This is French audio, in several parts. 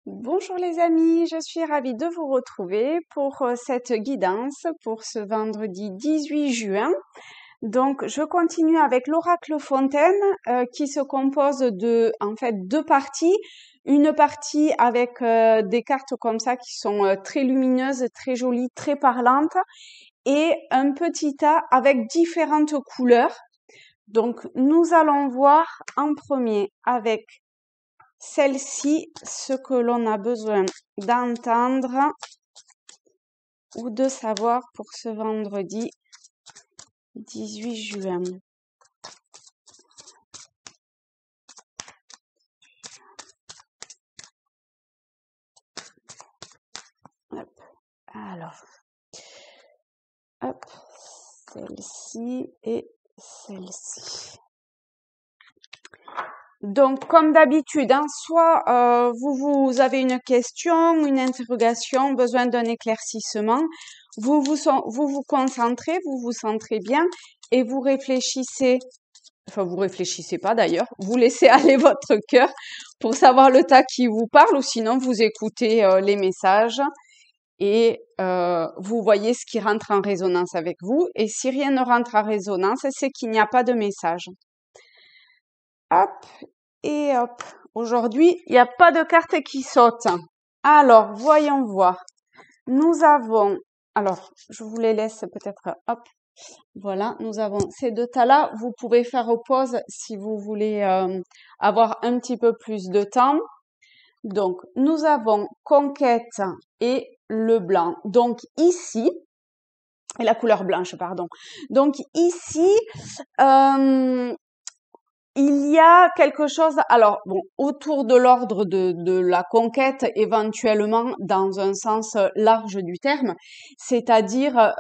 Bonjour les amis, je suis ravie de vous retrouver pour cette guidance pour ce vendredi 18 juin. Donc, je continue avec l'oracle Fontaine qui se compose de, en fait, deux parties. Une partie avec des cartes comme ça qui sont très lumineuses, très jolies, très parlantes et un petit tas avec différentes couleurs. Donc, nous allons voir en premier avec celle-ci, ce que l'on a besoin d'entendre ou de savoir pour ce vendredi 18 juin. Hop. Alors, hop, celle-ci et celle-ci. Donc, comme d'habitude, hein, soit vous avez une question, une interrogation, besoin d'un éclaircissement, vous vous concentrez, vous vous centrez bien et vous réfléchissez, enfin vous réfléchissez pas d'ailleurs, vous laissez aller votre cœur pour savoir le tas qui vous parle ou sinon vous écoutez les messages et vous voyez ce qui rentre en résonance avec vous et si rien ne rentre en résonance, c'est qu'il n'y a pas de message. Hop. Et hop, aujourd'hui, il n'y a pas de carte qui saute. Alors, voyons voir. Nous avons, alors, je vous les laisse peut-être, hop, voilà, nous avons ces deux tas-là. Vous pouvez faire pause si vous voulez avoir un petit peu plus de temps. Donc, nous avons conquête et le blanc. Donc, ici, et la couleur blanche, pardon. Donc, ici, il y a quelque chose, alors bon, autour de l'ordre de la conquête, éventuellement dans un sens large du terme, c'est-à-dire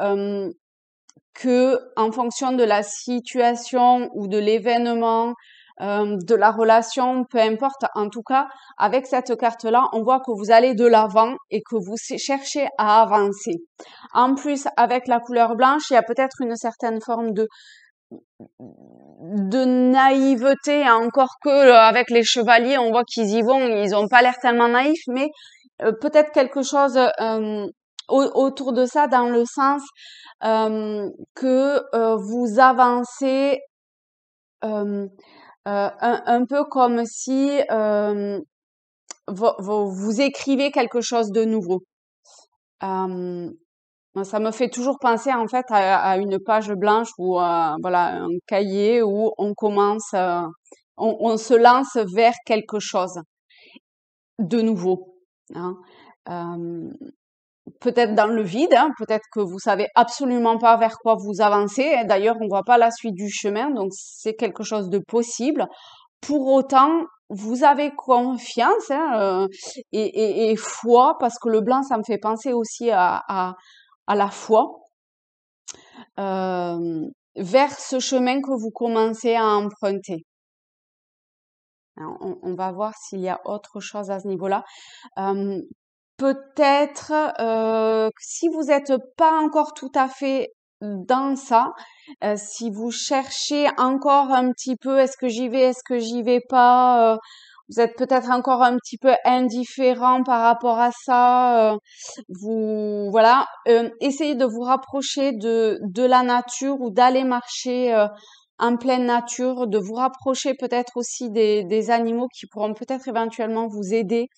que en fonction de la situation ou de l'événement, de la relation, peu importe, en tout cas, avec cette carte-là, on voit que vous allez de l'avant et que vous cherchez à avancer. En plus, avec la couleur blanche, il y a peut-être une certaine forme de naïveté, encore que avec les chevaliers, on voit qu'ils y vont, ils ont pas l'air tellement naïfs, mais peut-être quelque chose autour de ça, dans le sens que vous avancez un peu comme si vous écrivez quelque chose de nouveau. Ça me fait toujours penser en fait à une page blanche ou voilà un cahier où on commence, on se lance vers quelque chose de nouveau. Hein. Peut-être dans le vide, hein, peut-être que vous savez absolument pas vers quoi vous avancez. D'ailleurs, on voit pas la suite du chemin, donc c'est quelque chose de possible. Pour autant, vous avez confiance hein, et foi, parce que le blanc, ça me fait penser aussi à la foi, vers ce chemin que vous commencez à emprunter. Alors, on va voir s'il y a autre chose à ce niveau-là. Peut-être si vous n'êtes pas encore tout à fait dans ça, si vous cherchez encore un petit peu, est-ce que j'y vais, est-ce que j'y vais pas, vous êtes peut-être encore un petit peu indifférent par rapport à ça, vous voilà, essayez de vous rapprocher de la nature ou d'aller marcher en pleine nature, de vous rapprocher peut-être aussi des animaux qui pourront peut-être éventuellement vous aider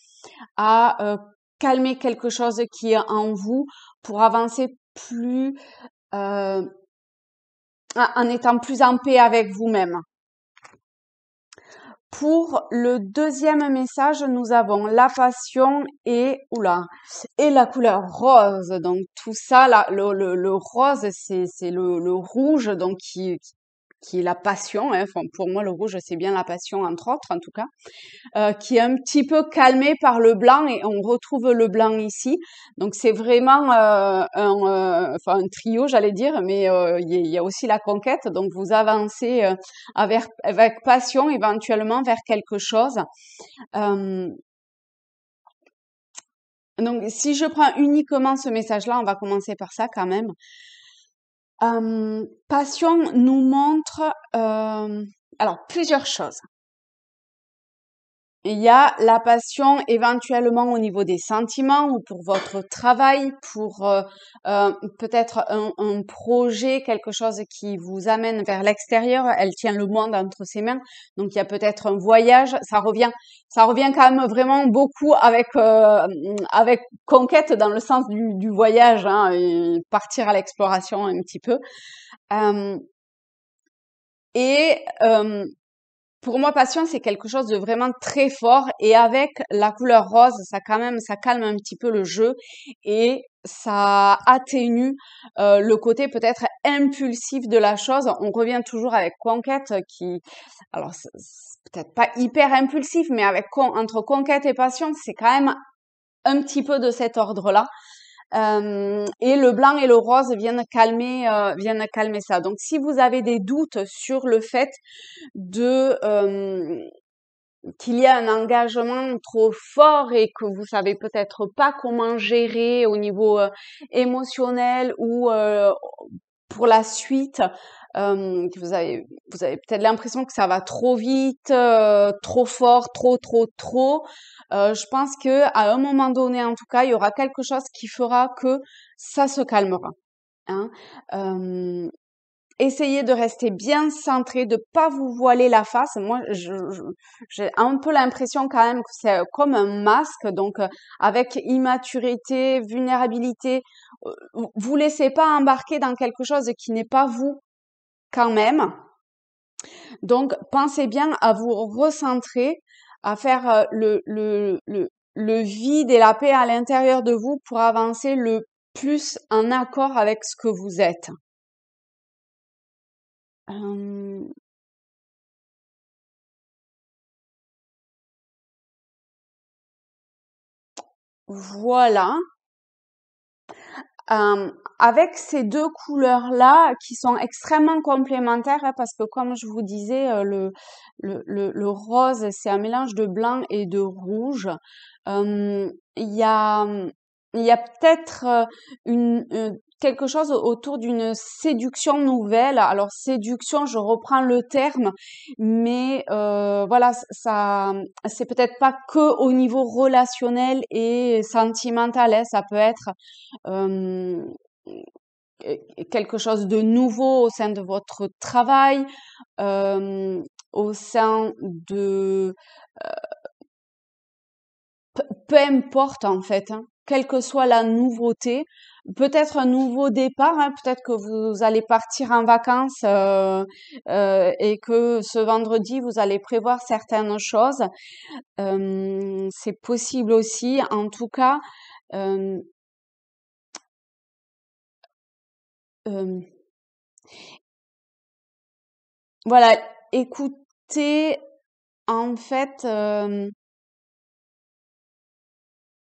à calmer quelque chose qui est en vous pour avancer plus en étant plus en paix avec vous-même. Pour le deuxième message, nous avons la passion et la couleur rose. Donc tout ça, là, le rose, c'est le rouge, donc qui est la passion. Hein. Enfin, pour moi, le rouge, c'est bien la passion, entre autres, en tout cas. Qui est un petit peu calmé par le blanc et on retrouve le blanc ici. Donc c'est vraiment un trio, j'allais dire, mais il y a aussi la conquête. Donc vous avancez avec passion éventuellement vers quelque chose. Donc si je prends uniquement ce message-là, on va commencer par ça quand même. Passion nous montre alors plusieurs choses. Il y a la passion éventuellement au niveau des sentiments ou pour votre travail, pour peut-être un projet, quelque chose qui vous amène vers l'extérieur. Elle tient le monde entre ses mains, donc il y a peut-être un voyage. Ça revient quand même vraiment beaucoup avec conquête dans le sens du voyage, hein, et partir à l'exploration un petit peu. Euh, et pour moi, passion, c'est quelque chose de vraiment très fort. Et avec la couleur rose, ça quand même, ça calme un petit peu le jeu et ça atténue le côté peut-être impulsif de la chose. On revient toujours avec conquête qui, alors c'est peut-être pas hyper impulsif, mais entre conquête et passion, c'est quand même un petit peu de cet ordre-là. Et le blanc et le rose viennent calmer ça. Donc, si vous avez des doutes sur le fait de qu'il y a un engagement trop fort et que vous savez peut-être pas comment gérer au niveau émotionnel ou pour la suite, que vous avez peut-être l'impression que ça va trop vite, trop fort, trop. Je pense que à un moment donné, en tout cas, il y aura quelque chose qui fera que ça se calmera. Hein. Essayez de rester bien centré, de pas vous voiler la face. Moi, j'ai un peu l'impression quand même que c'est comme un masque. Donc, avec immaturité, vulnérabilité, vous laissez pas embarquer dans quelque chose qui n'est pas vous quand même. Donc, pensez bien à vous recentrer, à faire le vide et la paix à l'intérieur de vous pour avancer le plus en accord avec ce que vous êtes. Euh, voilà. Avec ces deux couleurs-là qui sont extrêmement complémentaires, hein, parce que comme je vous disais, le rose, c'est un mélange de blanc et de rouge. Il y a, il y a peut-être quelque chose autour d'une séduction nouvelle. Alors séduction, je reprends le terme, mais voilà, ça, c'est peut-être pas que au niveau relationnel et sentimental, hein, ça peut être euh, quelque chose de nouveau au sein de votre travail, euh, au sein de peu importe en fait, hein, quelle que soit la nouveauté, peut-être un nouveau départ, hein, peut-être que vous allez partir en vacances et que ce vendredi vous allez prévoir certaines choses. C'est possible aussi. En tout cas, euh, euh, voilà, écoutez en fait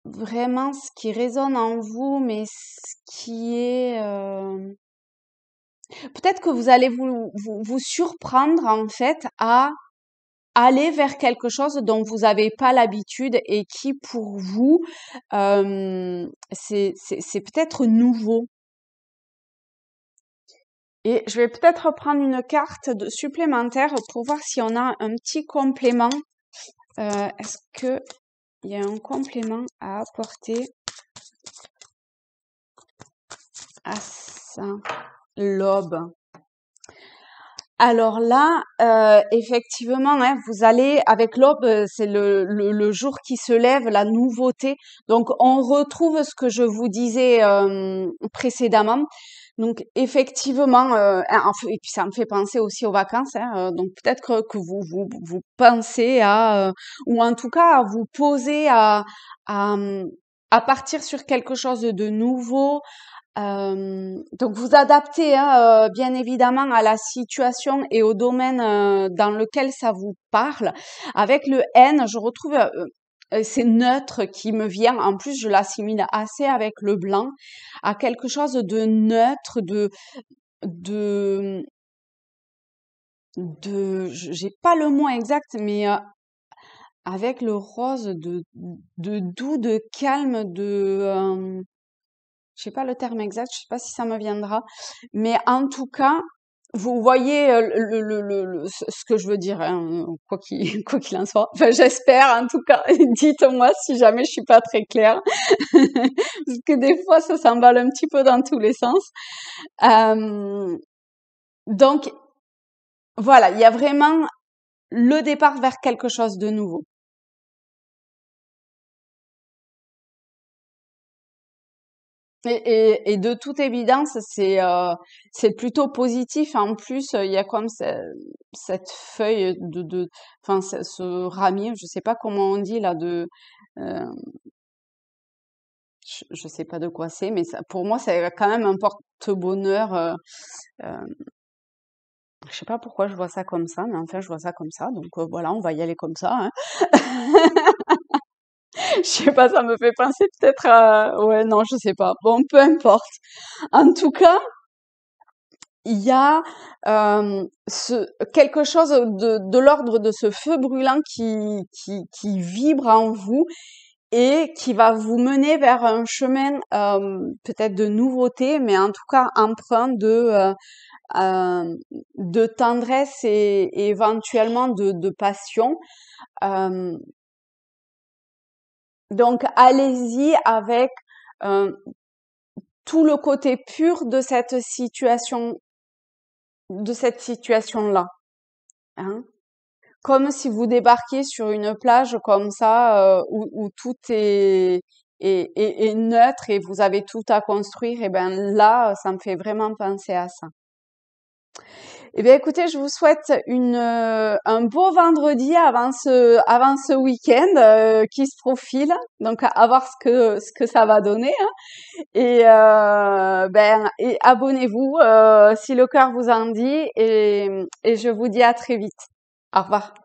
vraiment ce qui résonne en vous, mais ce qui est peut-être que vous allez vous surprendre en fait à aller vers quelque chose dont vous n'avez pas l'habitude et qui pour vous c'est peut-être nouveau. Et je vais peut-être prendre une carte supplémentaire pour voir si on a un petit complément. Est-ce que il y a un complément à apporter à ça? L'aube. Alors là, effectivement, hein, vous allez avec l'aube, c'est le jour qui se lève, la nouveauté. Donc, on retrouve ce que je vous disais précédemment. Donc, effectivement, et puis ça me fait penser aussi aux vacances. Hein, donc, peut-être que vous pensez à, ou en tout cas à vous poser à, à partir sur quelque chose de nouveau, donc vous adaptez hein, bien évidemment à la situation et au domaine dans lequel ça vous parle. Avec le N, je retrouve c'est neutre qui me vient. En plus, je l'assimile assez avec le blanc, à quelque chose de neutre, de, j'ai pas le mot exact, mais avec le rose de doux, de calme, je sais pas le terme exact, je sais pas si ça me viendra, mais en tout cas, vous voyez ce que je veux dire, hein, quoi qu'il quoi qu'il en soit. Enfin, j'espère en tout cas. Dites-moi si jamais je suis pas très claire, parce que des fois ça s'emballe un petit peu dans tous les sens. Euh, donc voilà, il y a vraiment le départ vers quelque chose de nouveau. Et de toute évidence, c'est plutôt positif. En plus, il y a comme cette feuille enfin ce ramier, je sais pas comment on dit là, euh, je sais pas de quoi c'est, mais ça, pour moi, c'est quand même un porte-bonheur. Euh, je sais pas pourquoi je vois ça comme ça, mais enfin, je vois ça comme ça. Donc voilà, on va y aller comme ça, hein. Je sais pas, ça me fait penser peut-être à... Ouais, non, je sais pas. Bon, peu importe. En tout cas, il y a quelque chose de l'ordre de ce feu brûlant qui vibre en vous et qui va vous mener vers un chemin peut-être de nouveauté, mais en tout cas empreint de tendresse et éventuellement de passion. Euh, donc allez-y avec euh, tout le côté pur de cette situation-là, hein. Comme si vous débarquiez sur une plage comme ça, où tout est neutre et vous avez tout à construire, et ben là, ça me fait vraiment penser à ça. Eh bien, écoutez, je vous souhaite un beau vendredi avant ce week-end qui se profile. Donc, à voir ce que ça va donner, hein. Et abonnez-vous si le cœur vous en dit. Et je vous dis à très vite. Au revoir.